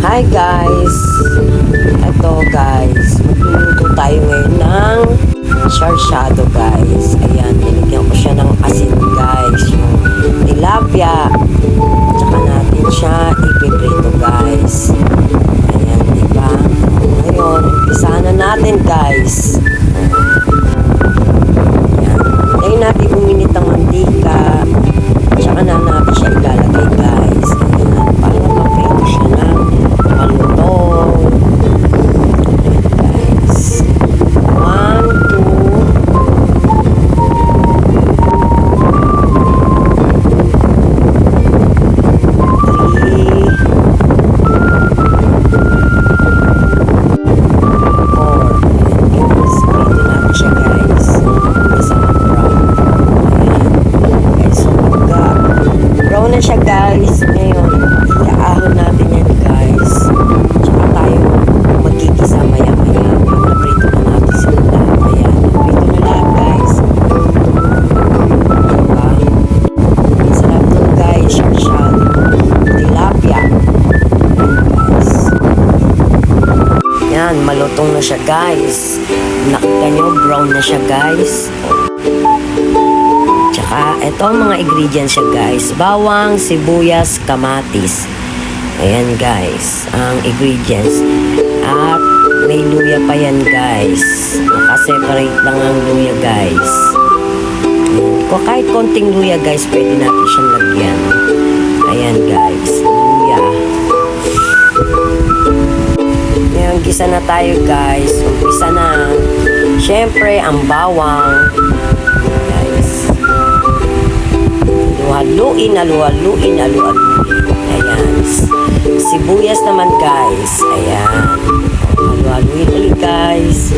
Hi guys! Ito guys, magluluto tayo ngayon ng sarsyado guys. Ayan, nilagyan ko siya ng asin guys. Yung tilapia. Tsaka natin siya ipiprito guys. Ayan, diba? Ngayon, umpisahan na natin guys. Ayan, ngayon natin uminit ang mantika. Tsaka na natin siya ilalagay guys. Ayan, para maprito siya ng malutong. Ayan guys. 1, 2, 3, 4. Ayan, siya guys. Ngayon, iaahon natin yan guys. Tsaka tayo magkikisa maya maya. Naprito na natin sila. Ayan, naprito na lahat guys. Diba? Ang sarap nun guys. Sarsyado. Tilapia. Guys. Yan, malutong na siya guys. Nakita nyo, brown na siya guys. Ito ang mga ingredients siya guys. Bawang, sibuyas, kamatis. Ayan guys, ang ingredients. At may luya pa yan guys. Nakaseparate lang ang luya guys. Kung kahit konting luya guys, pwede natin siyang lagyan. Ayan guys, luya. Ngayon, gisa na tayo guys. Umpisa na. Siyempre, ang bawang. Haluin. Ayan. Sibuyas naman guys. Ayan. Haluin ulit guys.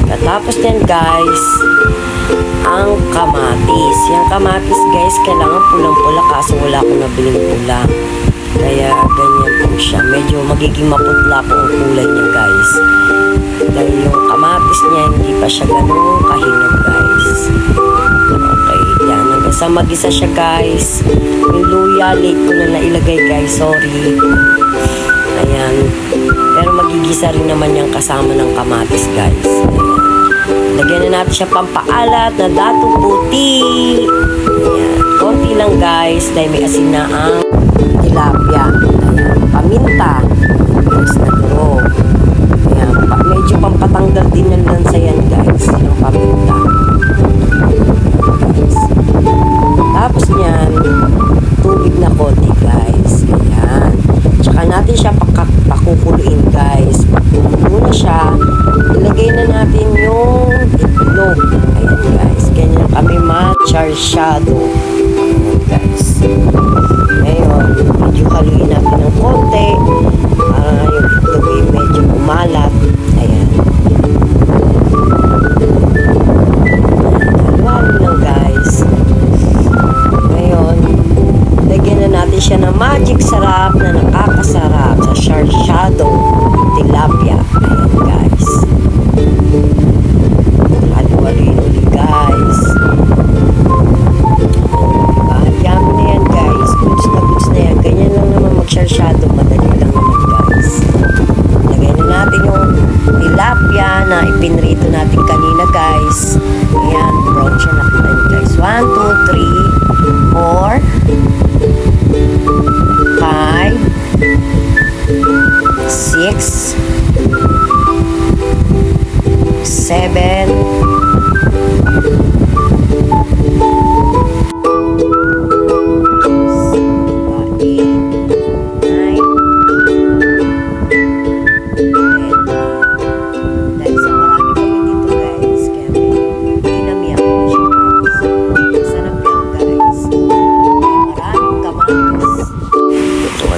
Katapos yan guys, ang kamatis. Yung kamatis guys, kailangan pulang-pula kaso wala akong nabiling pula. Kaya ganyan po siya. Medyo magiging maputla po ang kulay niya guys. Dahil yung kamatis niya, hindi pa siya ganun kahinog guys. Okay, yan. Sa mag-isa siya guys. Yung luya, late ko na nailagay guys. Sorry. Ayan. Pero magigisa rin naman yung kasama ng kamatis guys. Ayan. Lagyan na natin siya pampaalat na dato puti. Ayan. Konti lang guys. Dahil may asin na ang tilapia. Ayan. Paminta. Guys na durog. Ayan. Medyo pampatanggal din ng lansa yan guys. Yung paminta. Tapos niyan, tubig na konti guys. Ayan. Tsaka natin siya pakukuluin guys. Pag kumulo na siya, ilagay na natin yung itlog. Ayan guys. Ganyan kami sarsyado. Ayan guys. Ngayon, medyo haluin natin ng konti. Yung itlog ay medyo umalat. Ayan. Haluin lang guys. Siya na magic sarap na nakakasarap sa sarsyado tilapia. Ayan guys. Haluin ulit guys. Yummy na yan guys. Goods na yan. Ganyan lang naman mag-sarsyado. Madali lang naman guys. Lagay na natin yung tilapia na ipinrito natin kanina guys. Ayan. Brown siya na kulay guys. 1, 2, 3, 4. 5, 6, 7,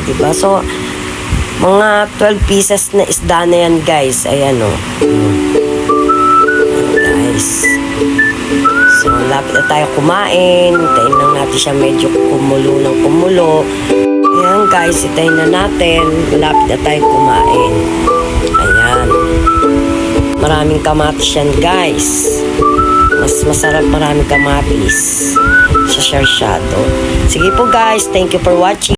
'Diba? So, mga 12 pieces na isda na yan, guys. Ayan, o. Guys. So, lapit na tayo kumain. Hintayin lang natin siya medyo kumulo ng kumulo. Ayan, guys. Hintayin na natin. Lapit na tayo kumain. Ayan. Maraming kamatis yan, guys. Mas masarap maraming kamatis sa sarsyado. Sige po, guys. Thank you for watching.